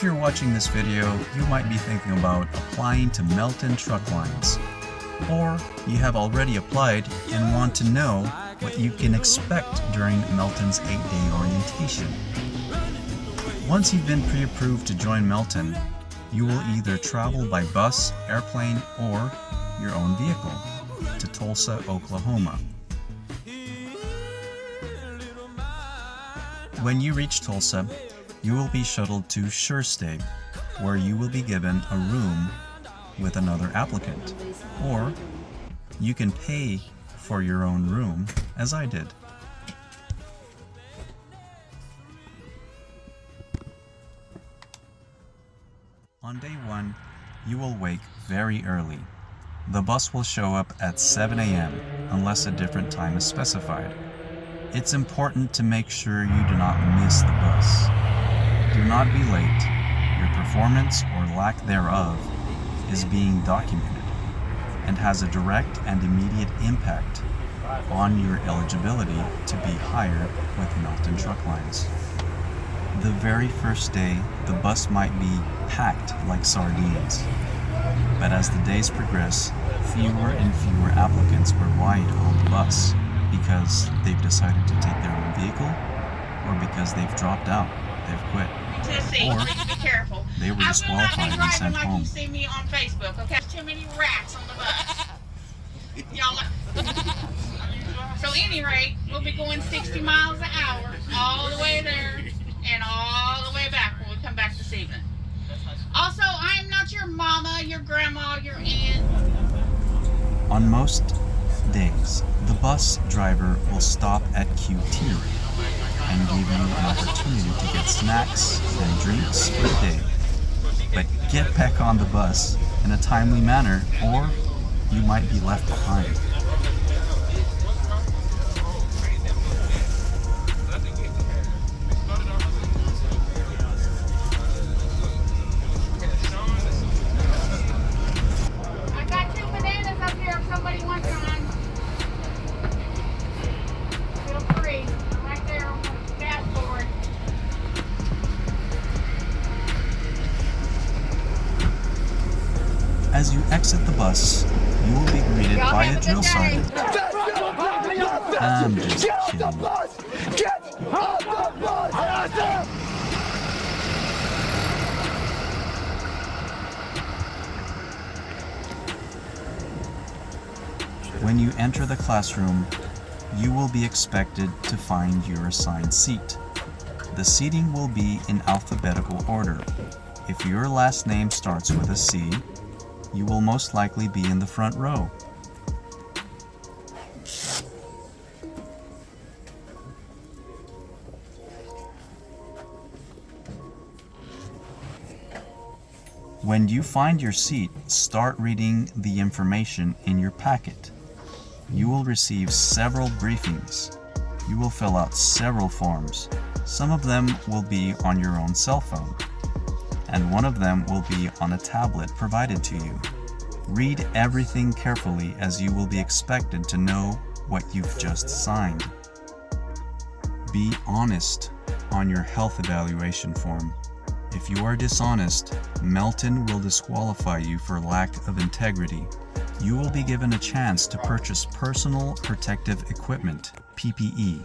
If you're watching this video, you might be thinking about applying to Melton truck lines. Or you have already applied and want to know what you can expect during Melton's 8-day orientation. Once you've been pre-approved to join Melton, you will either travel by bus, airplane, or your own vehicle to Tulsa, Oklahoma. When you reach Tulsa, you will be shuttled to SureStay, where you will be given a room with another applicant, or you can pay for your own room, as I did. On day 1, you will wake very early. The bus will show up at 7 a.m. unless a different time is specified. It's important to make sure you do not miss the bus. Do not be late. Your performance or lack thereof is being documented and has a direct and immediate impact on your eligibility to be hired with Melton Truck Lines. The very first day, the bus might be packed like sardines, but as the days progress, fewer and fewer applicants will ride on the bus because they've decided to take their own vehicle, or because they've dropped out, they've quit, or be careful. they were disqualified and sent like home. You see me on Facebook, okay? There's too many rats on the bus. Y'all. So, at any rate, we'll be going 60 miles an hour all the way there and all the way back when we come back this evening. Also, I am not your mama, your grandma, your aunt. On most days, the bus driver will stop at QT and give you an opportunity to get snacks and drinks for the day. But get back on the bus in a timely manner, or you might be left behind. I got 2 bananas up here if somebody wants one. Feel free. Right there on the dashboard. As you exit the bus, you will be greeted by a drill sergeant. I'm just kidding. When you enter the classroom, you will be expected to find your assigned seat. The seating will be in alphabetical order. If your last name starts with a C, you will most likely be in the front row. When you find your seat, start reading the information in your packet. You will receive several briefings. You will fill out several forms. Some of them will be on your own cell phone, and one of them will be on a tablet provided to you. Read everything carefully, as you will be expected to know what you've just signed. Be honest on your health evaluation form. If you are dishonest, Melton will disqualify you for lack of integrity. You will be given a chance to purchase personal protective equipment, PPE.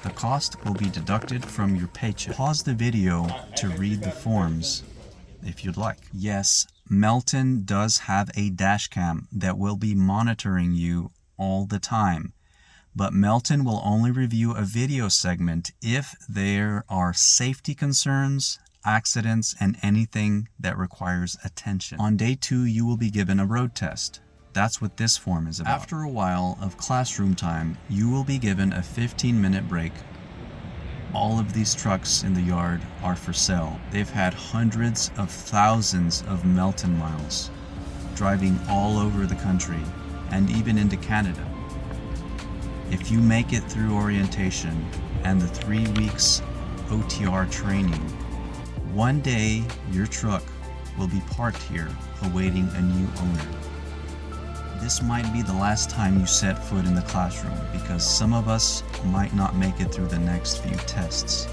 The cost will be deducted from your paycheck. Pause the video to read the forms if you'd like. Yes, Melton does have a dash cam that will be monitoring you all the time, but Melton will only review a video segment if there are safety concerns, accidents, and anything that requires attention. On day 2, you will be given a road test. That's what this form is about. After a while of classroom time, you will be given a 15-minute break. All of these trucks in the yard are for sale. They've had hundreds of thousands of Melton miles, driving all over the country and even into Canada. If you make it through orientation and the 3 weeks OTR training, one day your truck will be parked here awaiting a new owner. This might be the last time you set foot in the classroom, because some of us might not make it through the next few tests.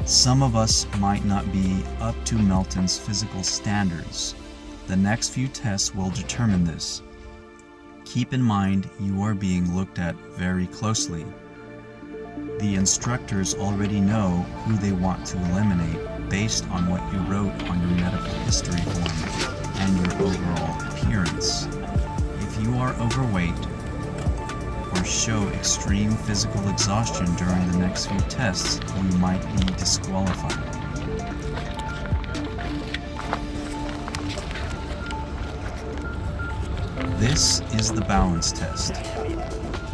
Some of us might not be up to Melton's physical standards. The next few tests will determine this. Keep in mind you are being looked at very closely. The instructors already know who they want to eliminate based on what you wrote on your medical history form and your overall appearance. If you are overweight or show extreme physical exhaustion during the next few tests, you might be disqualified. This is the balance test.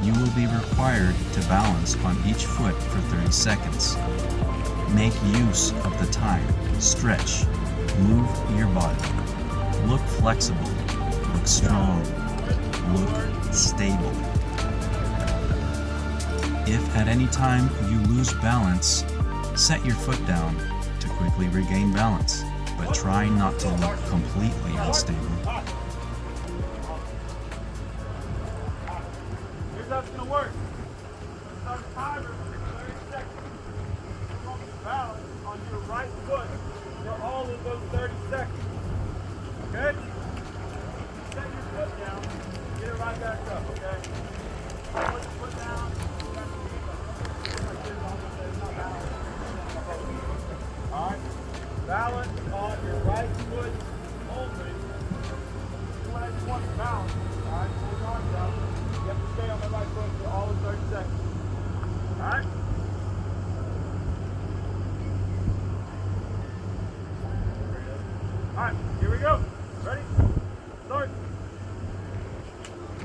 You will be required to balance on each foot for 30 seconds. Make use of the time. Stretch. Move your body. Look flexible. Look strong. Look stable. If at any time you lose balance, set your foot down to quickly regain balance, but try not to look completely unstable. Here's how it's going to work. Start a timer for 30 seconds. You're going to balance on your right foot for all of those 30 seconds. Okay? Set your foot down. Get it right back up, okay? Put your foot down. Alright? Balance on your right foot only. When I just want to balance, alright? Pull your arms out. You have to stay on the right foot for all of 30 seconds. Alright? Alright, here we go. Ready? Start.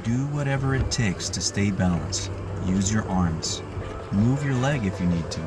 Do whatever it takes to stay balanced. Use your arms. Move your leg if you need to.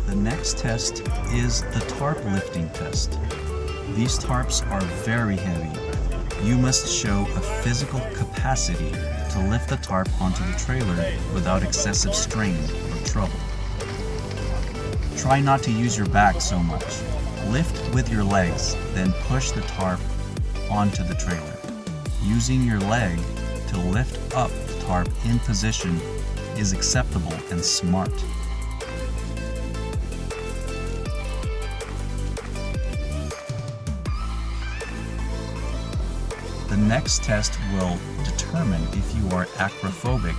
The next test is the tarp lifting test. These tarps are very heavy. You must show a physical capacity to lift the tarp onto the trailer without excessive strain or trouble. Try not to use your back so much. Lift with your legs, then push the tarp onto the trailer. Using your leg to lift up the tarp in position is acceptable and smart. The next test will determine if you are acrophobic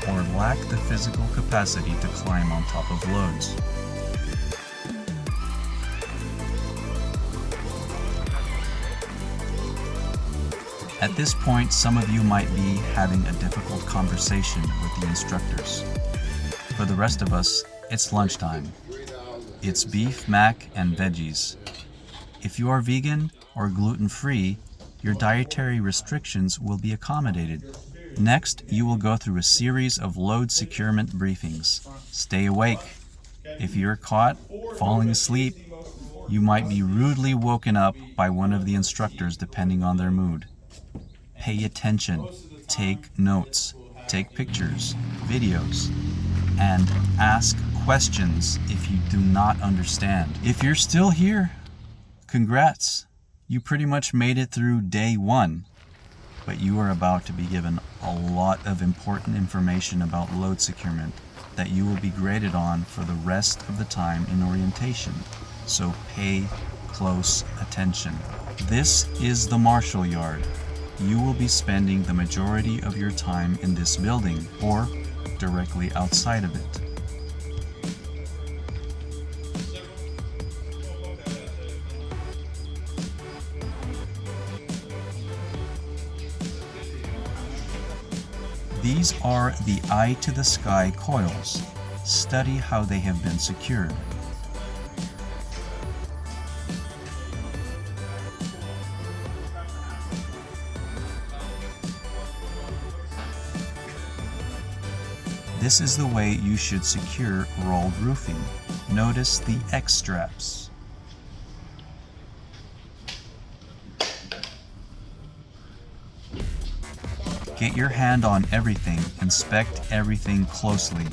or lack the physical capacity to climb on top of loads. At this point, some of you might be having a difficult conversation with the instructors. For the rest of us, it's lunchtime. It's beef, mac, and veggies. If you are vegan or gluten-free, your dietary restrictions will be accommodated. Next, you will go through a series of load securement briefings. Stay awake. If you're caught falling asleep, you might be rudely woken up by one of the instructors depending on their mood. Pay attention, take notes, take pictures, videos, and ask questions if you do not understand. If you're still here, congrats. You pretty much made it through day 1, but you are about to be given a lot of important information about load securement that you will be graded on for the rest of the time in orientation, so pay close attention. This is the Marshal Yard. You will be spending the majority of your time in this building or directly outside of it. These are the eye-to-the-sky coils. Study how they have been secured. This is the way you should secure rolled roofing. Notice the X straps. Get your hand on everything, inspect everything closely.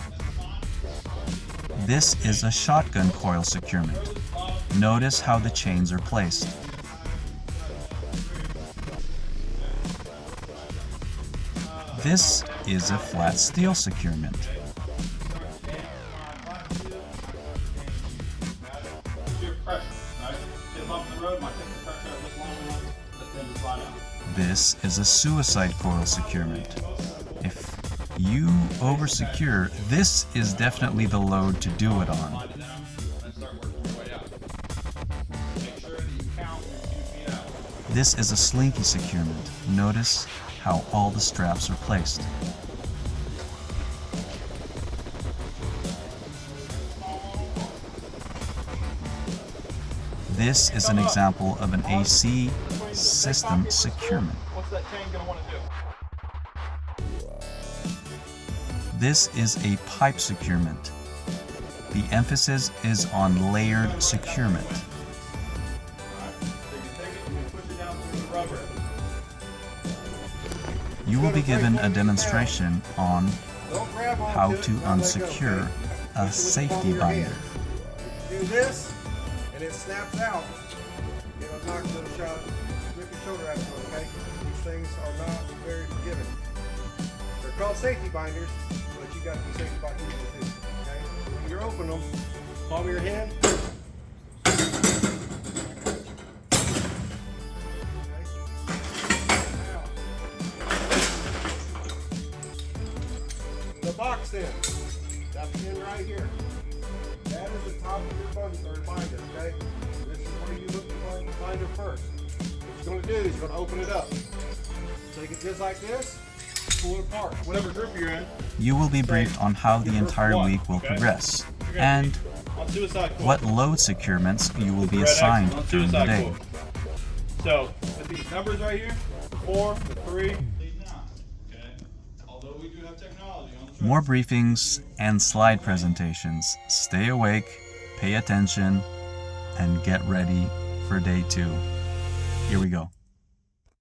This is a shotgun coil securement. Notice how the chains are placed. This is a flat steel securement. This is a suicide coil securement. If you oversecure, this is definitely the load to do it on. This is a slinky securement. Notice how all the straps are placed. This is an example of an AC system securement. What's that chain going to want to do? This is a pipe securement. The emphasis is on layered securement. You will be given a demonstration on how to unsecure a safety binder. Do this, and it snaps out. It'll knock the shot, rip your shoulder out of it, okay? These things are not very forgiving. They're called safety binders, but you got to be safe about using them too, okay? When you're opening them, palm of your hand. The box in, that pin right here. That is the top of your binder, okay? This is where you look to find the binder first. What you're going to do is you're going to open it up. Take it just like this, pull it apart. Whatever group you're in. You will be briefed on how the entire week will progress and what load securements you will be assigned during the day. So, with these numbers right here, the 4, the 3. More briefings and slide presentations. Stay awake, pay attention, and get ready for day 2. Here we go.